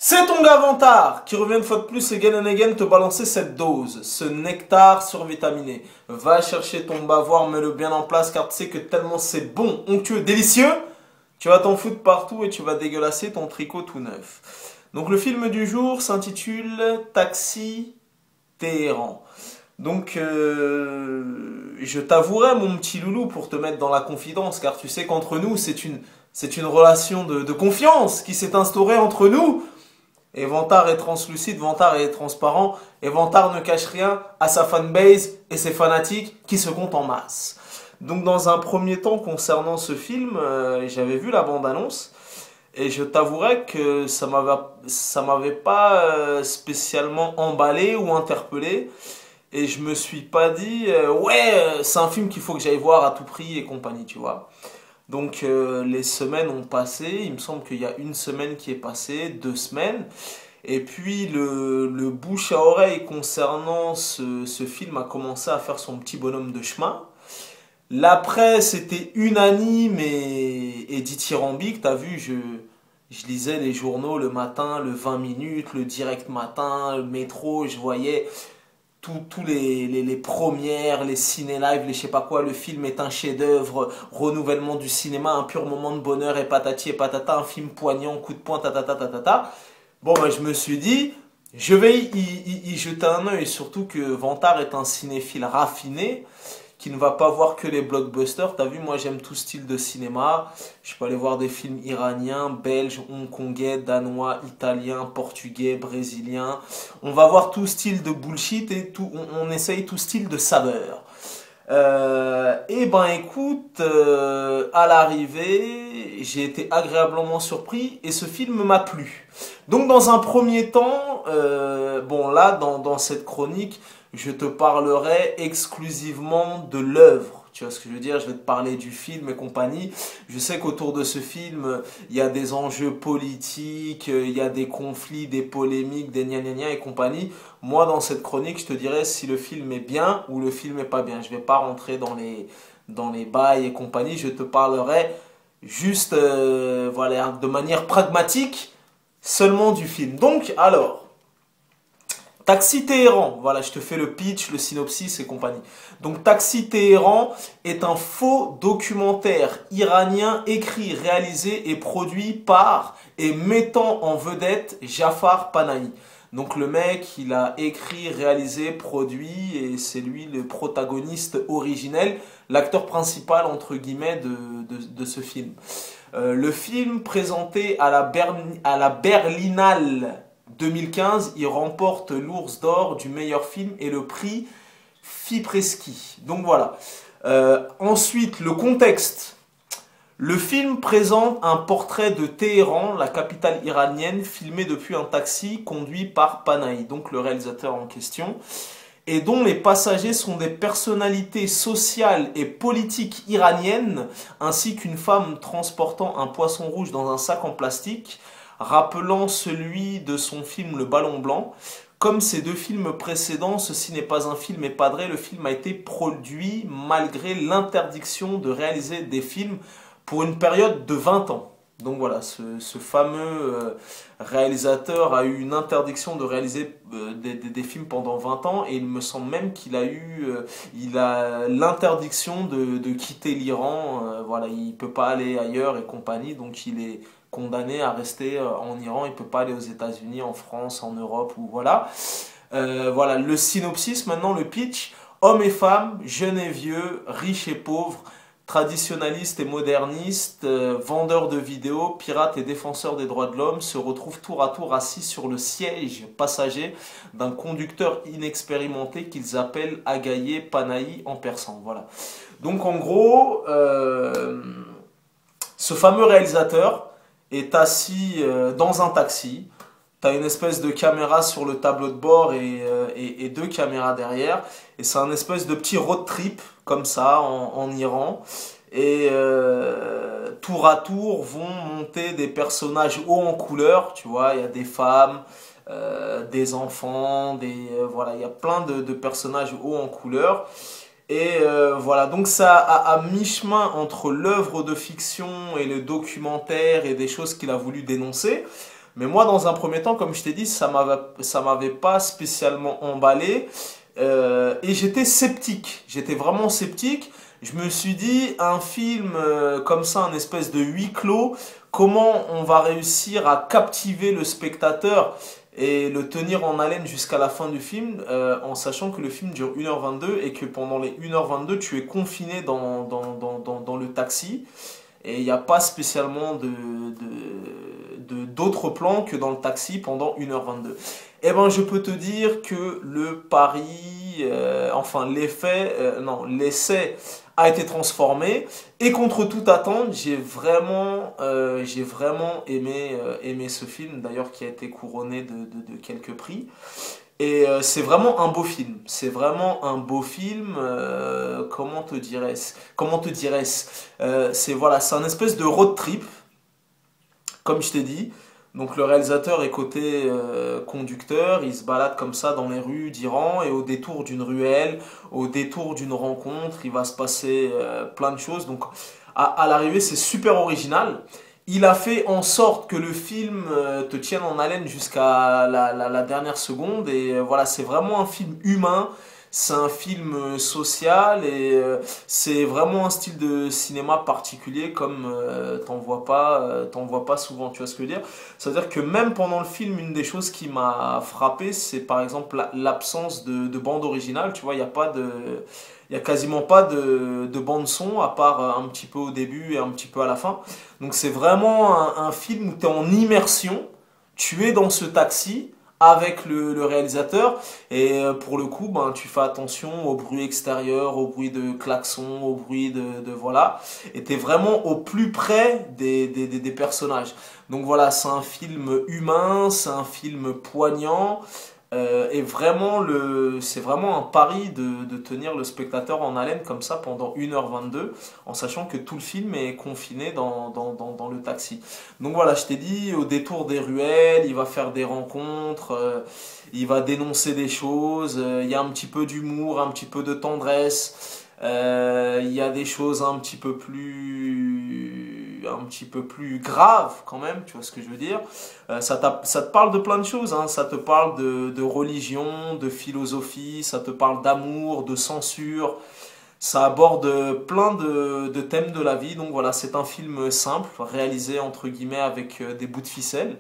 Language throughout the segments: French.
C'est ton gars Vantard qui revient une fois de plus again and again te balancer cette dose, ce nectar survitaminé. Va chercher ton bavoir, mets-le bien en place car tu sais que tellement c'est bon, onctueux, délicieux, tu vas t'en foutre partout et tu vas dégueulasser ton tricot tout neuf. Donc le film du jour s'intitule Taxi Téhéran. Donc je t'avouerai mon petit loulou pour te mettre dans la confidence car tu sais qu'entre nous c'est une relation de confiance qui s'est instaurée entre nous. Et Vantard est translucide, Vantard est transparent, et Vantard ne cache rien à sa fanbase et ses fanatiques qui se comptent en masse. Donc dans un premier temps concernant ce film, j'avais vu la bande-annonce, et je t'avouerai que ça m'avait pas spécialement emballé ou interpellé, et je me suis pas dit, ouais, c'est un film qu'il faut que j'aille voir à tout prix et compagnie, tu vois. Donc les semaines ont passé, il me semble qu'il y a une semaine qui est passée, 2 semaines. Et puis le bouche à oreille concernant ce film a commencé à faire son petit bonhomme de chemin. La presse était unanime et dithyrambique, t'as vu, je lisais les journaux le matin, le 20 minutes, le direct matin, le métro, je voyais tous les premières, les ciné-live, les je sais pas quoi, le film est un chef-d'œuvre, renouvellement du cinéma, un pur moment de bonheur et patati et patata, un film poignant, coup de poing, tatata, tatata. Bon, bah, je me suis dit, je vais y jeter un œil, surtout que Vantard est un cinéphile raffiné, qui ne va pas voir que les blockbusters. T'as vu, moi j'aime tout style de cinéma. Je peux aller voir des films iraniens, belges, hongkongais, danois, italiens, portugais, brésiliens. On va voir tout style de bullshit et on essaye tout style de saveur. Et ben écoute, à l'arrivée, j'ai été agréablement surpris et ce film m'a plu. Donc dans un premier temps, bon là dans cette chronique, je te parlerai exclusivement de l'œuvre. Tu vois ce que je veux dire? Je vais te parler du film et compagnie. Je sais qu'autour de ce film, il y a des enjeux politiques, il y a des conflits, des polémiques, des gna gna gna et compagnie. Moi, dans cette chronique, je te dirai si le film est bien ou le film est pas bien. Je vais pas rentrer dans les bails et compagnie. Je te parlerai juste, voilà, de manière pragmatique, seulement du film. Donc, alors. Taxi Téhéran, voilà, je te fais le pitch, le synopsis et compagnie. Donc Taxi Téhéran est un faux documentaire iranien écrit, réalisé et produit par et mettant en vedette Jafar Panahi. Donc le mec, il a écrit, réalisé, produit et c'est lui le protagoniste originel, l'acteur principal entre guillemets de ce film. Le film présenté à la Berlinale 2015, il remporte l'Ours d'Or du meilleur film et le prix Fipresci. Donc voilà. Ensuite, le contexte. Le film présente un portrait de Téhéran, la capitale iranienne, filmé depuis un taxi conduit par Panahi, donc le réalisateur en question, et dont les passagers sont des personnalités sociales et politiques iraniennes, ainsi qu'une femme transportant un poisson rouge dans un sac en plastique, rappelant celui de son film Le Ballon Blanc. Comme ces deux films précédents, ceci n'est pas un film épadré, le film a été produit malgré l'interdiction de réaliser des films pour une période de 20 ans. Donc voilà, ce fameux réalisateur a eu une interdiction de réaliser des films pendant 20 ans et il me semble même qu'il a eu l'interdiction de quitter l'Iran. Voilà, il ne peut pas aller ailleurs et compagnie, donc il est condamné à rester en Iran, il ne peut pas aller aux États-Unis, en France, en Europe, ou voilà. Voilà, le synopsis, maintenant le pitch. Hommes et femmes, jeunes et vieux, riches et pauvres, traditionalistes et modernistes, vendeurs de vidéos, pirates et défenseurs des droits de l'homme se retrouvent tour à tour assis sur le siège passager d'un conducteur inexpérimenté qu'ils appellent Agaye Panahi en persan. Voilà. Donc en gros, ce fameux réalisateur est assis dans un taxi. Tu as une espèce de caméra sur le tableau de bord et deux caméras derrière. Et c'est un espèce de petit road trip, comme ça, en Iran. Et tour à tour vont monter des personnages hauts en couleur. Tu vois, il y a des femmes, des enfants, voilà, il y a plein de personnages hauts en couleur. Et voilà, donc ça à mi-chemin entre l'œuvre de fiction et le documentaire et des choses qu'il a voulu dénoncer. Mais moi, dans un premier temps, comme je t'ai dit, ça m'avait pas spécialement emballé. Et j'étais sceptique. J'étais vraiment sceptique. Je me suis dit, un film comme ça, un espèce de huis clos, comment on va réussir à captiver le spectateur et le tenir en haleine jusqu'à la fin du film, en sachant que le film dure 1h22 et que pendant les 1h22, tu es confiné dans le taxi. Et il n'y a pas spécialement d'autres plans que dans le taxi pendant 1h22. Eh ben, je peux te dire que le pari, enfin non, l'essai a été transformé. Et contre toute attente, j'ai vraiment aimé ce film, d'ailleurs qui a été couronné de quelques prix. Et c'est vraiment un beau film. C'est vraiment un beau film. Comment te dirais-je? Comment te dirais-je? C'est voilà, c'est un espèce de road trip, comme je t'ai dit. Donc le réalisateur est côté conducteur, il se balade comme ça dans les rues d'Iran et au détour d'une ruelle, au détour d'une rencontre, il va se passer plein de choses. Donc à l'arrivée, c'est super original. Il a fait en sorte que le film te tienne en haleine jusqu'à la dernière seconde. Et voilà, c'est vraiment un film humain, c'est un film social et c'est vraiment un style de cinéma particulier comme t'en vois pas souvent, tu vois ce que je veux dire? C'est-à-dire que même pendant le film, une des choses qui m'a frappé, c'est par exemple l'absence de bande originale, tu vois, il y a quasiment pas de bande son à part un petit peu au début et un petit peu à la fin. Donc c'est vraiment un film où tu es en immersion, tu es dans ce taxi avec le réalisateur et pour le coup ben, tu fais attention au bruit extérieur, au bruit de klaxon, au bruit voilà et tu es vraiment au plus près des personnages. Donc voilà, c'est un film humain, c'est un film poignant. Et vraiment, c'est vraiment un pari de tenir le spectateur en haleine comme ça pendant 1h22, en sachant que tout le film est confiné dans le taxi. Donc voilà, je t'ai dit, au détour des ruelles, il va faire des rencontres, il va dénoncer des choses, il y a un petit peu d'humour, un petit peu de tendresse, il y a des choses un petit peu plus graves quand même, tu vois ce que je veux dire. Ça te parle de plein de choses, hein. Ça te parle de religion, de philosophie, ça te parle d'amour, de censure. Ça aborde plein de thèmes de la vie. Donc voilà, c'est un film simple, réalisé entre guillemets avec des bouts de ficelle.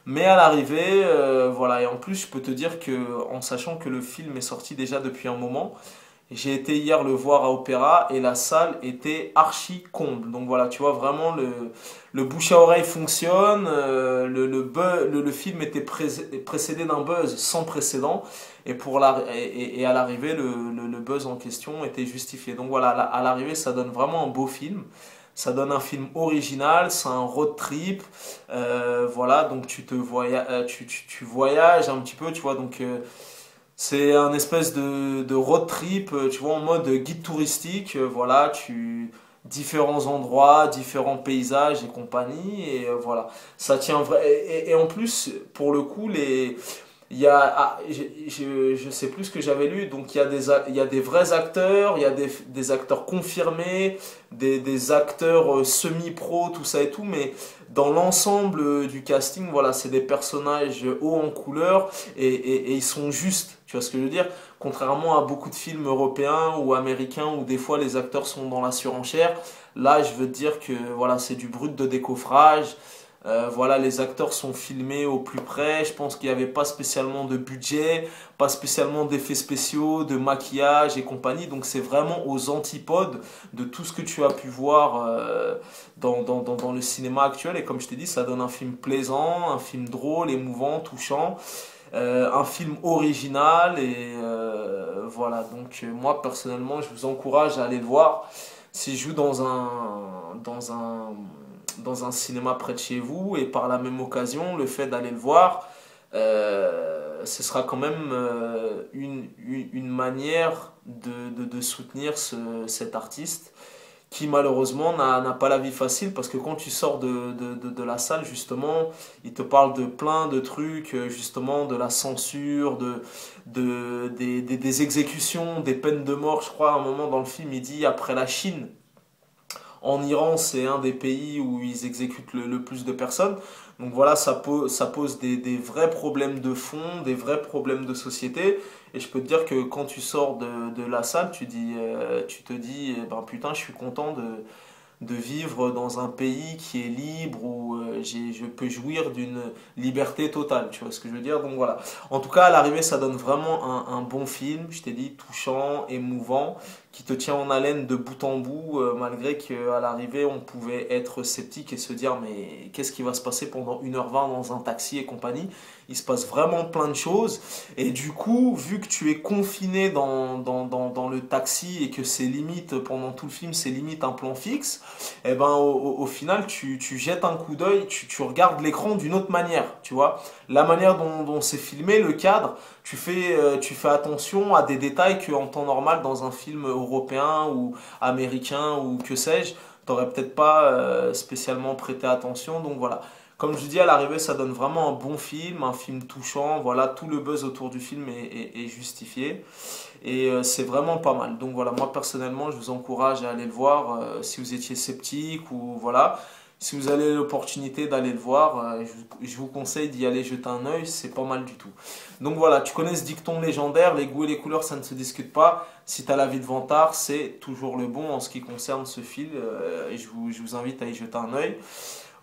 Mais à l'arrivée, voilà, et en plus je peux te dire que en sachant que le film est sorti déjà depuis un moment, j'ai été hier le voir à Opéra et la salle était archi comble. Donc voilà, tu vois, vraiment le bouche à oreille fonctionne. Le film était précédé d'un buzz sans précédent. Et à l'arrivée, le buzz en question était justifié. Donc voilà, à l'arrivée, ça donne vraiment un beau film. Ça donne un film original, c'est un road trip. Voilà, donc tu voyages un petit peu, tu vois. Donc. C'est un espèce de road trip, tu vois, en mode guide touristique. Voilà, différents endroits, différents paysages et compagnie. Et voilà, ça tient vrai. Et en plus, pour le coup, il y a, je sais plus ce que j'avais lu. Donc il y a des vrais acteurs, il y a des acteurs confirmés, des acteurs semi-pro, tout ça et tout. Mais dans l'ensemble du casting, voilà, c'est des personnages hauts en couleur et ils sont justes. Tu vois ce que je veux dire? Contrairement à beaucoup de films européens ou américains où des fois les acteurs sont dans la surenchère, là je veux te dire que voilà, c'est du brut de décoffrage. Voilà, les acteurs sont filmés au plus près. Je pense qu'il n'y avait pas spécialement de budget, pas spécialement d'effets spéciaux, de maquillage et compagnie. Donc c'est vraiment aux antipodes de tout ce que tu as pu voir dans le cinéma actuel. Et comme je t'ai dit, ça donne un film plaisant, un film drôle, émouvant, touchant. Un film original et voilà, donc moi personnellement je vous encourage à aller le voir s'il joue dans un cinéma près de chez vous et par la même occasion le fait d'aller le voir ce sera quand même une manière de soutenir cet artiste qui malheureusement n'a pas la vie facile parce que quand tu sors de la salle justement, il te parle de plein de trucs, justement de la censure, des exécutions, des peines de mort. Je crois à un moment dans le film il dit après la Chine, En Iran, c'est un des pays où ils exécutent le plus de personnes. Donc voilà, ça pose des vrais problèmes de fond, des vrais problèmes de société. Et je peux te dire que quand tu sors de la salle, tu te dis, eh ben putain, je suis content de vivre dans un pays qui est libre où je peux jouir d'une liberté totale, tu vois ce que je veux dire? Donc voilà. En tout cas, à l'arrivée, ça donne vraiment un bon film, je t'ai dit, touchant, émouvant, qui te tient en haleine de bout en bout, malgré qu'à l'arrivée, on pouvait être sceptique et se dire, mais qu'est-ce qui va se passer pendant 1h20 dans un taxi et compagnie? Il se passe vraiment plein de choses. Et du coup, vu que tu es confiné dans le taxi et que c'est limite, pendant tout le film, c'est limite un plan fixe, et ben au final, tu jettes un coup d'œil, tu regardes l'écran d'une autre manière, tu vois. La manière dont c'est filmé, le cadre, tu fais attention à des détails qu'en temps normal, dans un film européen ou américain ou que sais-je, t'aurais peut-être pas spécialement prêté attention. Donc voilà. Comme je dis, à l'arrivée, ça donne vraiment un film touchant. Voilà, tout le buzz autour du film est justifié. Et c'est vraiment pas mal. Donc voilà, moi personnellement, je vous encourage à aller le voir si vous étiez sceptique ou voilà. Si vous avez l'opportunité d'aller le voir, je vous conseille d'y aller jeter un œil, c'est pas mal du tout. Donc voilà, tu connais ce dicton légendaire, les goûts et les couleurs, ça ne se discute pas. Si tu as l'avis de Vantard, c'est toujours le bon en ce qui concerne ce film. Et je vous invite à y jeter un œil.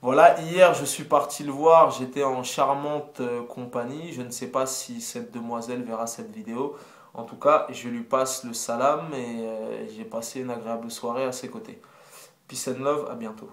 Voilà, hier je suis parti le voir, j'étais en charmante compagnie. Je ne sais pas si cette demoiselle verra cette vidéo. En tout cas, je lui passe le salam et j'ai passé une agréable soirée à ses côtés. Peace and love, à bientôt.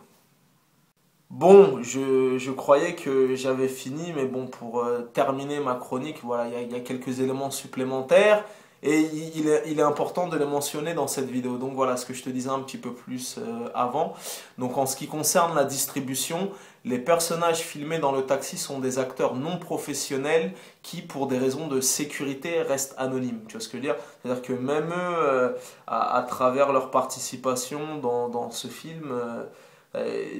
Bon, je croyais que j'avais fini, mais bon, pour terminer ma chronique, voilà, il y a quelques éléments supplémentaires et il est important de les mentionner dans cette vidéo. Donc voilà ce que je te disais un petit peu plus avant. Donc en ce qui concerne la distribution, les personnages filmés dans le taxi sont des acteurs non professionnels qui, pour des raisons de sécurité, restent anonymes. Tu vois ce que je veux dire? C'est-à-dire que même eux, à travers leur participation dans ce film,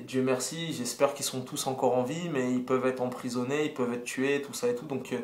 Dieu merci, j'espère qu'ils sont tous encore en vie, mais ils peuvent être emprisonnés, ils peuvent être tués, tout ça et tout. Donc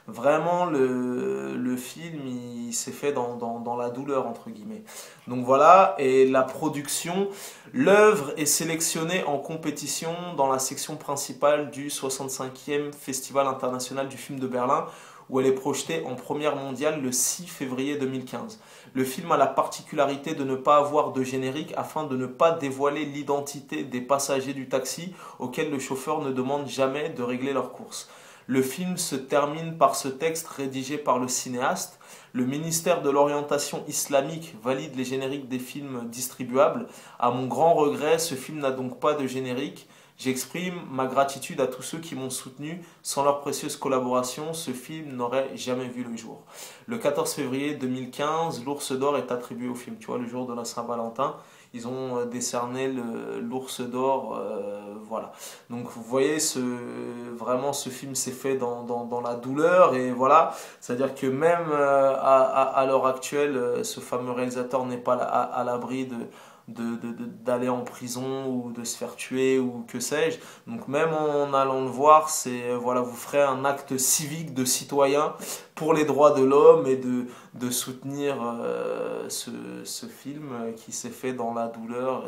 vraiment, le film, il s'est fait dans la douleur, entre guillemets. Donc voilà, et la production, l'œuvre est sélectionnée en compétition dans la section principale du 65e Festival international du film de Berlin, où elle est projetée en première mondiale le 6 février 2015. Le film a la particularité de ne pas avoir de générique afin de ne pas dévoiler l'identité des passagers du taxi auxquels le chauffeur ne demande jamais de régler leur course. Le film se termine par ce texte rédigé par le cinéaste. Le ministère de l'orientation islamique valide les génériques des films distribuables. À mon grand regret, ce film n'a donc pas de générique. J'exprime ma gratitude à tous ceux qui m'ont soutenu. Sans leur précieuse collaboration, ce film n'aurait jamais vu le jour. Le 14 février 2015, l'Ours d'Or est attribué au film. Tu vois, le jour de la Saint-Valentin, ils ont décerné l'Ours d'Or. Voilà. Donc vous voyez, vraiment ce film s'est fait dans la douleur. Et voilà, c'est-à-dire que même à l'heure actuelle, ce fameux réalisateur n'est pas à l'abri d'aller en prison ou de se faire tuer ou que sais-je. Donc même en allant le voir, voilà, vous ferez un acte civique de citoyen pour les droits de l'homme et de soutenir ce film qui s'est fait dans la douleur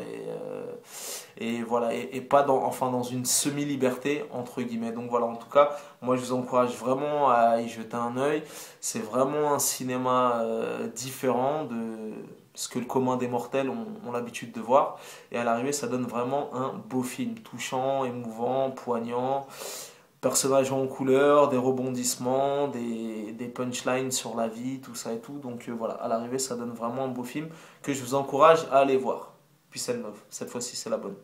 et voilà, et pas dans une semi-liberté entre guillemets. Donc voilà, en tout cas, moi je vous encourage vraiment à y jeter un œil. C'est vraiment un cinéma différent de ce que le commun des mortels ont l'habitude de voir. Et à l'arrivée, ça donne vraiment un beau film, touchant, émouvant, poignant, personnages en couleur, des rebondissements, des punchlines sur la vie, tout ça et tout. Donc voilà, à l'arrivée, ça donne vraiment un beau film que je vous encourage à aller voir. Peace and love. Cette fois-ci, c'est la bonne.